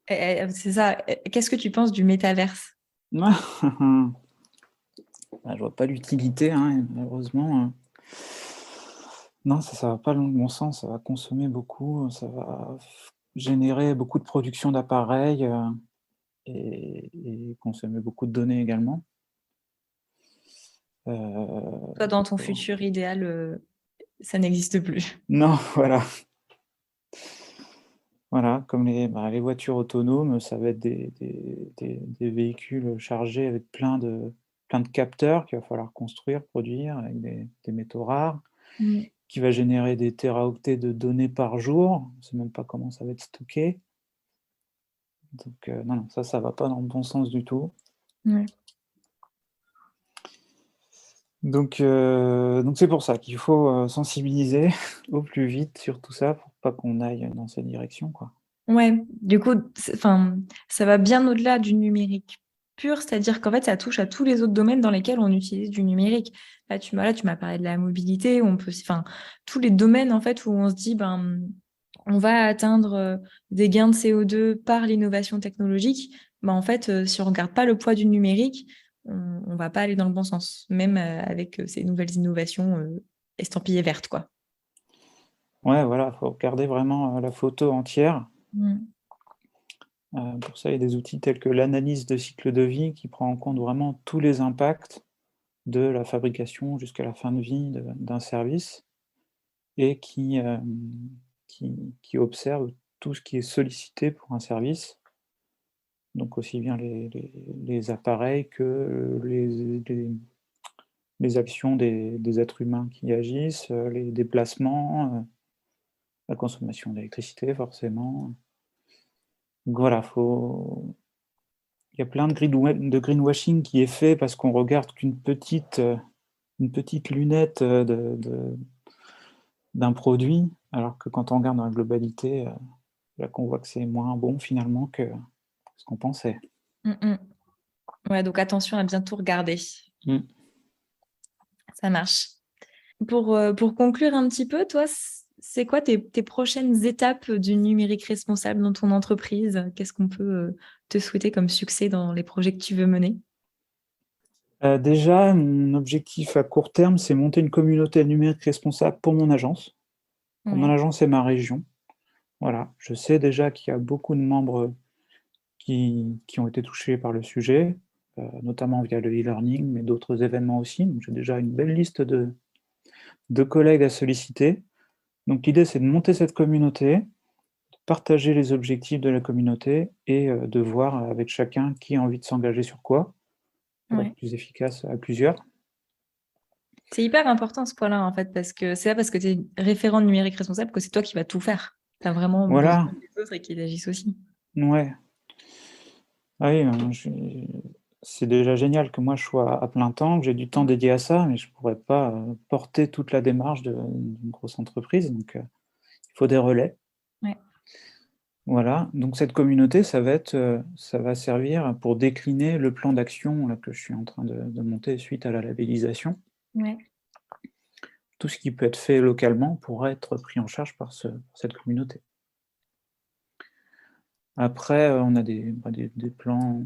C'est ça. Qu'est-ce que tu penses du métaverse?
Ah, je vois pas l'utilité, hein, malheureusement. Non, ça va pas dans le bon sens, ça va consommer beaucoup, ça va générer beaucoup de production d'appareils et consommer beaucoup de données également.
Toi, dans ton
Bon.
futur idéal, ça n'existe plus.
Non, voilà. Voilà, comme les voitures autonomes, ça va être des véhicules chargés avec plein de capteurs qu'il va falloir construire, produire avec des métaux rares,
Mm.
qui va générer des téraoctets de données par jour. On ne sait même pas comment ça va être stocké. Donc non, ça va pas dans le bon sens du tout.
Ouais.
Donc c'est pour ça qu'il faut sensibiliser au plus vite sur tout ça pour pas qu'on aille dans cette direction, quoi.
Ouais, du coup, enfin, ça va bien au-delà du numérique pur, c'est-à-dire qu'en fait, ça touche à tous les autres domaines dans lesquels on utilise du numérique. Là, tu m'as parlé de la mobilité, on peut, enfin, tous les domaines en fait où on se dit, ben, on va atteindre des gains de CO2 par l'innovation technologique. Ben, en fait, si on regarde pas le poids du numérique, on va pas aller dans le bon sens, même avec ces nouvelles innovations estampillées vertes, quoi.
Ouais, voilà, faut regarder vraiment la photo entière.
Mm.
Pour ça, il y a des outils tels que l'analyse de cycle de vie qui prend en compte vraiment tous les impacts de la fabrication jusqu'à la fin de vie d'un service et qui observe tout ce qui est sollicité pour un service. Donc aussi bien les appareils que les actions des êtres humains qui agissent, les déplacements, la consommation d'électricité forcément. Donc voilà, il y a plein de greenwashing qui est fait parce qu'on regarde une petite lunette d'un produit, alors que quand on regarde dans la globalité, là qu'on voit que c'est moins bon finalement que ce qu'on pensait.
Mm, mm. Ouais, donc attention à bien tout regarder.
Mm.
Ça marche. Pour conclure un petit peu, toi, c'est quoi tes prochaines étapes du numérique responsable dans ton entreprise? Qu'est-ce qu'on peut te souhaiter comme succès dans les projets que tu veux mener?
Déjà, mon objectif à court terme, c'est monter une communauté numérique responsable pour mon
Ouais,
agence et ma région. Voilà, je sais déjà qu'il y a beaucoup de membres qui ont été touchés par le sujet, notamment via le e-learning, mais d'autres événements aussi. Donc j'ai déjà une belle liste de collègues à solliciter. Donc l'idée, c'est de monter cette communauté, de partager les objectifs de la communauté et de voir avec chacun qui a envie de s'engager sur quoi, pour être
ouais.
plus efficace à plusieurs.
C'est hyper important ce point-là, en fait, parce que c'est pas parce que tu es référent numérique responsable que c'est toi qui vas tout faire. Tu as vraiment besoin
Voilà,
des autres et qu'ils agissent aussi.
ouais. Ah oui, c'est déjà génial que moi je sois à plein temps, que j'ai du temps dédié à ça, mais je ne pourrais pas porter toute la démarche d'une grosse entreprise, donc il faut des relais.
Ouais,
Voilà, donc cette communauté, ça va servir pour décliner le plan d'action là, que je suis en train de monter suite à la labellisation.
ouais.
Tout ce qui peut être fait localement pourra être pris en charge par cette communauté. Après, on a des plans,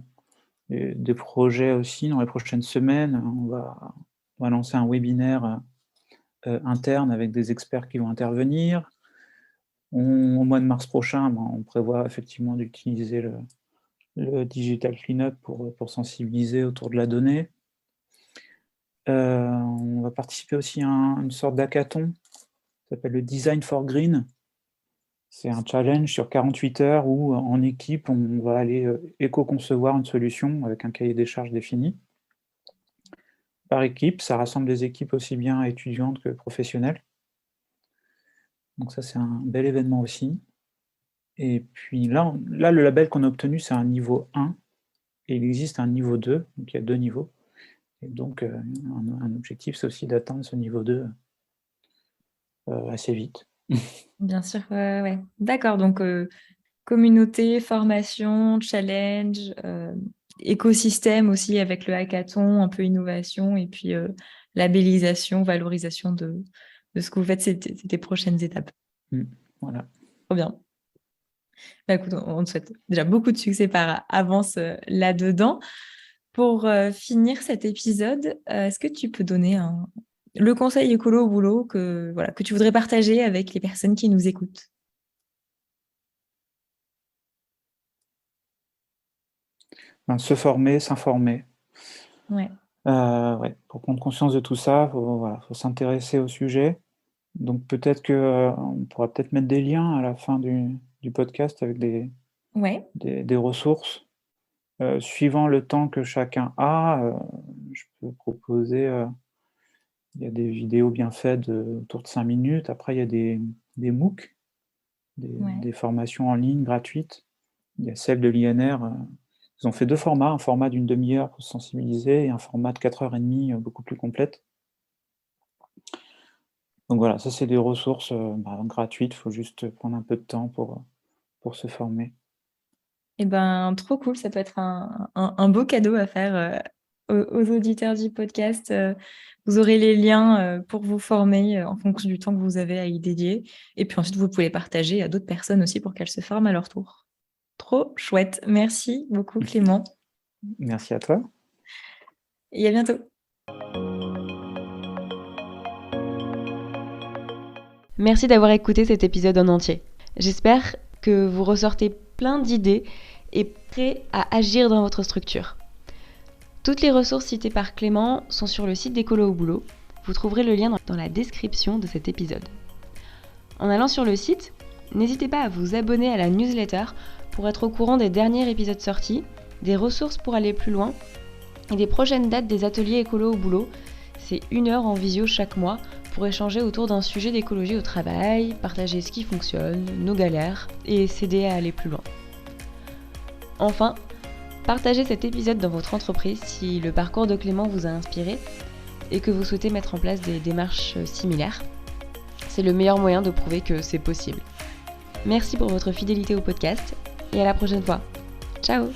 des projets aussi dans les prochaines semaines. On va lancer un webinaire interne avec des experts qui vont intervenir. Au mois de mars prochain, ben, on prévoit effectivement d'utiliser le Digital Cleanup pour sensibiliser autour de la donnée. On va participer aussi à une sorte d'hackathon, ça s'appelle le Design for Green. C'est un challenge sur 48 heures où, en équipe, on va aller éco-concevoir une solution avec un cahier des charges défini. par équipe. Ça rassemble des équipes aussi bien étudiantes que professionnelles. Donc ça, c'est un bel événement aussi. Et puis là, le label qu'on a obtenu, c'est un niveau 1 et il existe un niveau 2, donc il y a 2 niveaux. Et donc un objectif, c'est aussi d'atteindre ce niveau 2 assez vite.
Bien sûr, ouais. D'accord, donc communauté, formation, challenge, écosystème aussi avec le hackathon, un peu innovation et puis labellisation, valorisation de ce que vous faites, c'est tes prochaines étapes.
Voilà.
Trop bien. Bah, écoute, on te souhaite déjà beaucoup de succès par avance là-dedans. Pour finir cet épisode, est-ce que tu peux donner le conseil écolo au boulot que tu voudrais partager avec les personnes qui nous écoutent?
Se former, s'informer.
Ouais.
Pour prendre conscience de tout ça, faut s'intéresser au sujet. Donc peut-être on pourra peut-être mettre des liens à la fin du podcast avec
Ouais.
des ressources. Suivant le temps que chacun a, je peux proposer, il y a des vidéos bien faites autour de 5 minutes. Après, il y a des MOOC, des formations en ligne gratuites. Il y a celle de l'INR. Ils ont fait 2 formats, un format d'une demi-heure pour se sensibiliser et un format de 4h30 beaucoup plus complète. Donc voilà, ça c'est des ressources gratuites, il faut juste prendre un peu de temps pour se former.
Eh ben, trop cool, ça peut être un beau cadeau à faire aux auditeurs du podcast. Vous aurez les liens pour vous former en fonction du temps que vous avez à y dédier. Et puis ensuite, vous pouvez partager à d'autres personnes aussi pour qu'elles se forment à leur tour. Trop chouette. Merci beaucoup, Clément.
Merci à toi.
Et à bientôt.
Merci d'avoir écouté cet épisode en entier. J'espère que vous ressortez plein d'idées et prêts à agir dans votre structure. Toutes les ressources citées par Clément sont sur le site d'Écolo au boulot. Vous trouverez le lien dans la description de cet épisode. En allant sur le site, n'hésitez pas à vous abonner à la newsletter pour être au courant des derniers épisodes sortis, des ressources pour aller plus loin et des prochaines dates des ateliers Écolo au boulot. C'est 1 heure en visio chaque mois pour échanger autour d'un sujet d'écologie au travail, partager ce qui fonctionne, nos galères et s'aider à aller plus loin. Enfin, partagez cet épisode dans votre entreprise si le parcours de Clément vous a inspiré et que vous souhaitez mettre en place des démarches similaires. C'est le meilleur moyen de prouver que c'est possible. Merci pour votre fidélité au podcast et à la prochaine fois. Ciao!